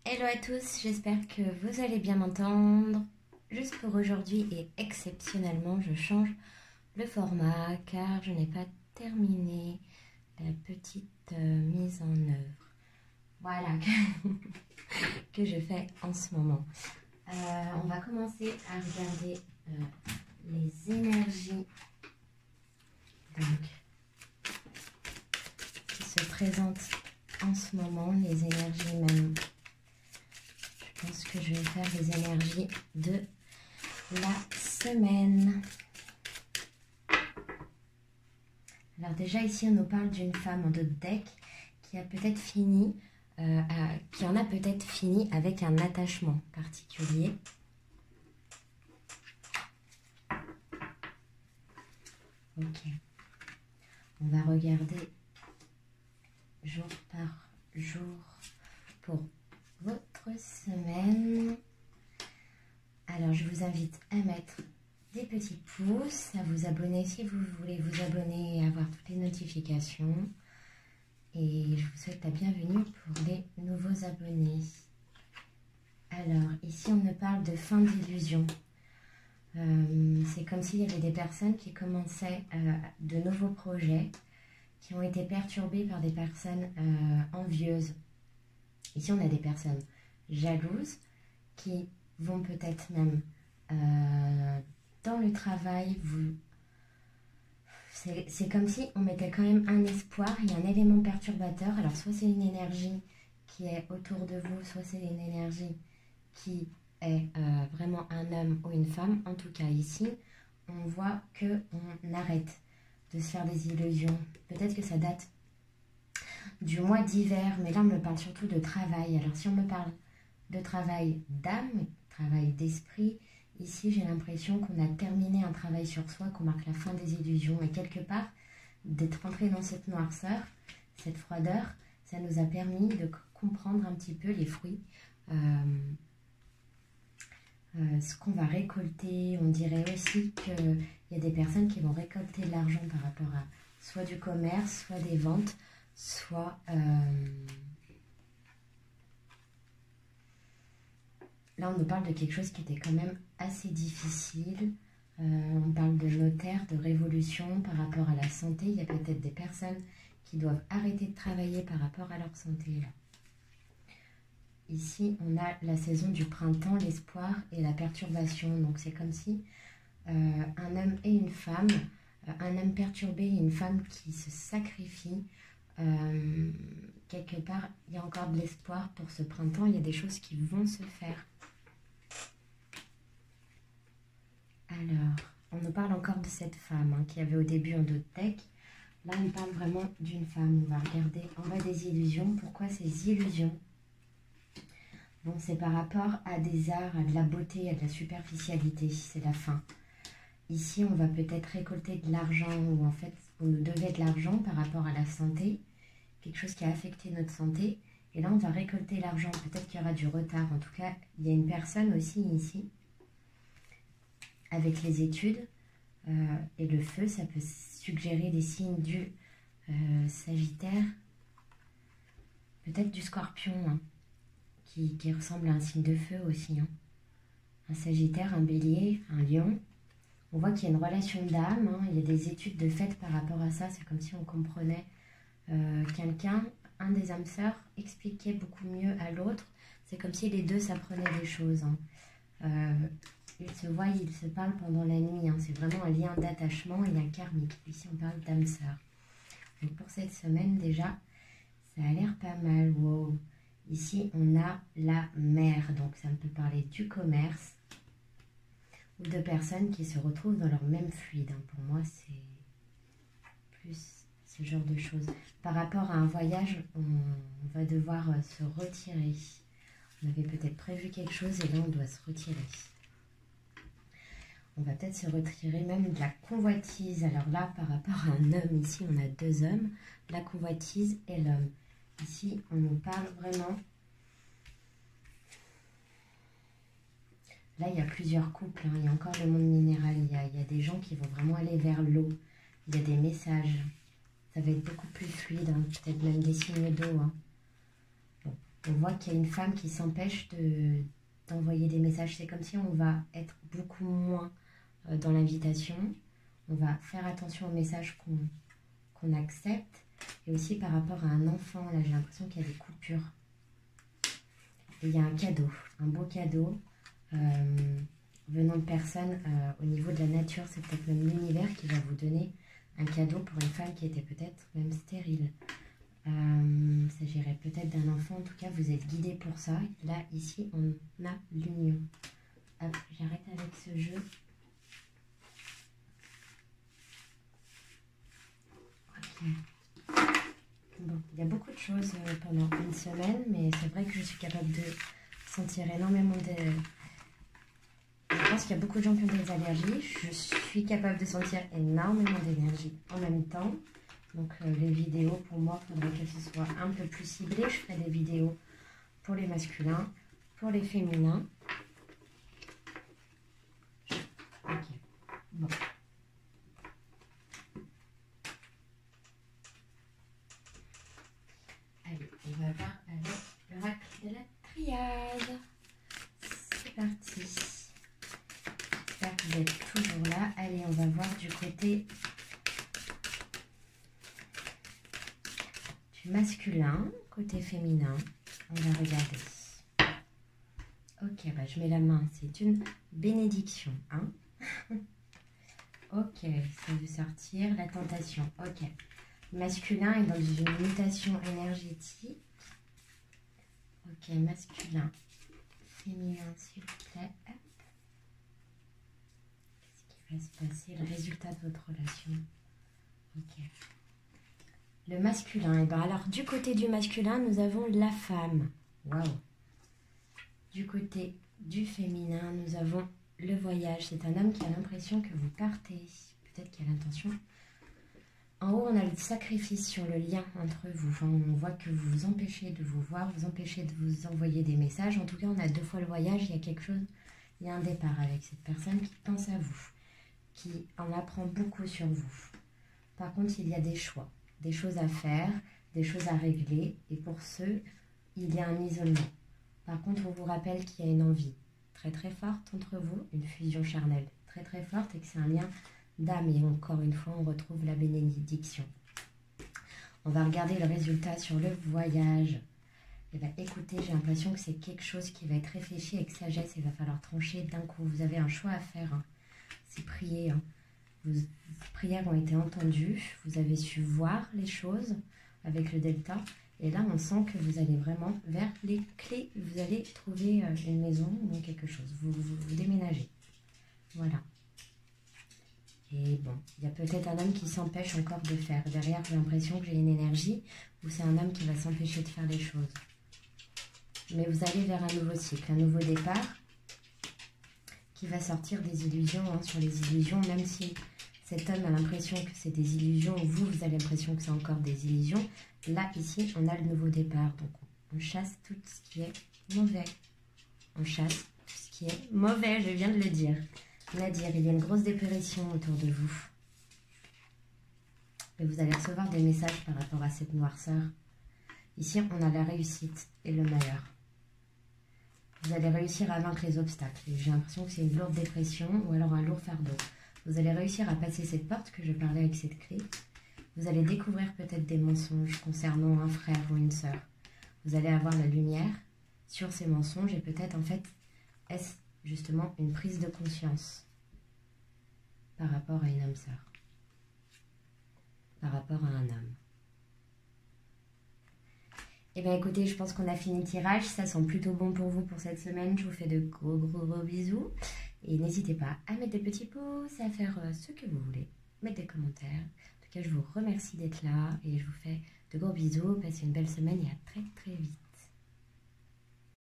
Hello à tous, j'espère que vous allez bien m'entendre. Juste pour aujourd'hui et exceptionnellement, je change le format car je n'ai pas terminé la petite mise en œuvre. Voilà, que je fais en ce moment. On va commencer à regarder les énergies qui se présentent en ce moment, les énergies même. Je pense que je vais faire les énergies de la semaine. Alors déjà ici on nous parle d'une femme en deux deck qui a peut-être fini, qui en a peut-être fini avec un attachement particulier. Ok. On va regarder jour par jour pour votre semaine. Alors je vous invite à mettre des petits pouces, à vous abonner si vous voulez vous abonner et avoir toutes les notifications. Et je vous souhaite la bienvenue pour les nouveaux abonnés. Alors ici on me parle de fin d'illusion. C'est comme s'il y avait des personnes qui commençaient de nouveaux projets, qui ont été perturbées par des personnes envieuses. Ici, on a des personnes jalouses qui vont peut-être même dans le travail. C'est comme si on mettait quand même un espoir, il y a un élément perturbateur. Alors, soit c'est une énergie qui est autour de vous, soit c'est une énergie qui est vraiment un homme ou une femme. En tout cas, ici, on voit qu'on arrête de se faire des illusions. Peut-être que ça date du mois d'hiver, mais là on me parle surtout de travail. Alors si on me parle de travail d'âme, travail d'esprit, ici j'ai l'impression qu'on a terminé un travail sur soi, qu'on marque la fin des illusions, et quelque part d'être rentré dans cette noirceur, cette froideur, ça nous a permis de comprendre un petit peu les fruits, ce qu'on va récolter. On dirait aussi qu'il y a des personnes qui vont récolter de l'argent par rapport à soit du commerce, soit des ventes, soit là on nous parle de quelque chose qui était quand même assez difficile. On parle de notaire, de révolution par rapport à la santé. Il y a peut-être des personnes qui doivent arrêter de travailler par rapport à leur santé là. Ici on a la saison du printemps, l'espoir et la perturbation. Donc c'est comme si un homme et une femme, un homme perturbé et une femme qui se sacrifient. Quelque part, il y a encore de l'espoir pour ce printemps. Il y a des choses qui vont se faire. Alors, on nous parle encore de cette femme qui avait au début un deux deck. Là, on parle vraiment d'une femme. On va regarder en bas des illusions. Pourquoi ces illusions? Bon, c'est par rapport à des arts, à de la beauté, à de la superficialité. C'est la fin. Ici, on va peut-être récolter de l'argent, ou en fait, on nous devait de l'argent par rapport à la santé, quelque chose qui a affecté notre santé, et là, on va récolter l'argent. Peut-être qu'il y aura du retard. En tout cas, il y a une personne aussi ici, avec les études, et le feu, ça peut suggérer des signes du Sagittaire, peut-être du Scorpion, qui ressemble à un signe de feu aussi. Un Sagittaire, un Bélier, un Lion. On voit qu'il y a une relation d'âme, il y a des études de fait par rapport à ça. C'est comme si on comprenait quelqu'un, un des âmes sœurs, expliquait beaucoup mieux à l'autre. C'est comme si les deux s'apprenaient des choses. Ils se voient, ils se parlent pendant la nuit. C'est vraiment un lien d'attachement et un karmique. Ici, on parle d'âme sœur. Donc pour cette semaine, déjà, ça a l'air pas mal. Wow. Ici, on a la mer. Donc ça peut parler du commerce, ou de personnes qui se retrouvent dans leur même fluide. Pour moi, c'est plus ce genre de choses. Par rapport à un voyage, on va devoir se retirer. On avait peut-être prévu quelque chose et là, on doit se retirer. On va peut-être se retirer même de la convoitise. Alors là, par rapport à un homme, ici, on a deux hommes, la convoitise et l'homme. Ici, on nous parle vraiment... Là, il y a plusieurs couples, il y a encore le monde minéral, il y a des gens qui vont vraiment aller vers l'eau. Il y a des messages, ça va être beaucoup plus fluide, peut-être même des signes d'eau. Bon. On voit qu'il y a une femme qui s'empêche d'envoyer des messages. C'est comme si on va être beaucoup moins dans l'invitation. On va faire attention aux messages qu'on accepte. Et aussi par rapport à un enfant, là j'ai l'impression qu'il y a des coupures. Et il y a un cadeau, un beau cadeau venant de personnes au niveau de la nature. C'est peut-être même l'univers qui va vous donner un cadeau pour une femme qui était peut-être même stérile. Il s'agirait peut-être d'un enfant, en tout cas vous êtes guidé pour ça. Là, ici, on a l'union. Hop, j'arrête avec ce jeu. Ok. Bon, il y a beaucoup de choses pendant une semaine, mais c'est vrai que je suis capable de sentir énormément de... Je pense qu'il y a beaucoup de gens qui ont des allergies. Je suis capable de sentir énormément d'énergie en même temps. Donc les vidéos, pour moi, il faudrait que ce soit un peu plus ciblé. Je ferai des vidéos pour les masculins, pour les féminins. Ok, bon. Allez, on va voir avec l'oracle de la triade. C'est parti. J'espère que vous êtes toujours là. Allez, on va voir du côté... masculin, côté féminin, on va regarder. Ok, bah je mets la main, c'est une bénédiction. Hein. Ok, ça veut sortir la tentation. Ok, masculin est dans une mutation énergétique. Ok, masculin, féminin, s'il vous plaît. Qu'est-ce qui va se passer? Le résultat de votre relation. Ok. Le masculin, et bien alors du côté du masculin, nous avons la femme. Waouh. Du côté du féminin, nous avons le voyage. C'est un homme qui a l'impression que vous partez. Peut-être qu'il a l'intention. En haut, on a le sacrifice sur le lien entre vous. Enfin, on voit que vous vous empêchez de vous voir, vous empêchez de vous envoyer des messages. En tout cas, on a 2 fois le voyage. Il y a quelque chose, il y a un départ avec cette personne qui pense à vous, qui en apprend beaucoup sur vous. Par contre, il y a des choix. Des choses à faire, des choses à régler. Et pour ceux, il y a un isolement. Par contre, on vous rappelle qu'il y a une envie très très forte entre vous, une fusion charnelle très très forte et que c'est un lien d'âme. Et encore une fois, on retrouve la bénédiction. On va regarder le résultat sur le voyage. Et bien, écoutez, j'ai l'impression que c'est quelque chose qui va être réfléchi avec sagesse. Il va falloir trancher d'un coup. Vous avez un choix à faire. Hein. C'est prier. Hein. Vos prières ont été entendues, vous avez su voir les choses avec le delta. Et là, on sent que vous allez vraiment vers les clés. Vous allez trouver une maison ou quelque chose. Vous déménagez. Voilà. Et bon, il y a peut-être un homme qui s'empêche encore de faire. Derrière, j'ai l'impression que j'ai une énergie où c'est un homme qui va s'empêcher de faire les choses. Mais vous allez vers un nouveau cycle, un nouveau départ qui va sortir des illusions. Hein, sur les illusions, même si... cet homme a l'impression que c'est des illusions, vous avez l'impression que c'est encore des illusions. Là, ici, on a le nouveau départ. Donc, on chasse tout ce qui est mauvais. On chasse tout ce qui est mauvais, je viens de le dire. Nadir, il y a une grosse dépression autour de vous. Et vous allez recevoir des messages par rapport à cette noirceur. Ici, on a la réussite et le malheur. Vous allez réussir à vaincre les obstacles. J'ai l'impression que c'est une lourde dépression ou alors un lourd fardeau. Vous allez réussir à passer cette porte que je parlais avec cette clé. Vous allez découvrir peut-être des mensonges concernant un frère ou une sœur. Vous allez avoir la lumière sur ces mensonges et peut-être en fait, est-ce justement une prise de conscience par rapport à une âme-sœur, par rapport à un homme. Eh bien écoutez, je pense qu'on a fini le tirage. Ça sent plutôt bon pour vous pour cette semaine. Je vous fais de gros bisous. Et n'hésitez pas à mettre des petits pouces, à faire ce que vous voulez. Mettre des commentaires. En tout cas, je vous remercie d'être là. Et je vous fais de gros bisous. Passez une belle semaine et à très très vite.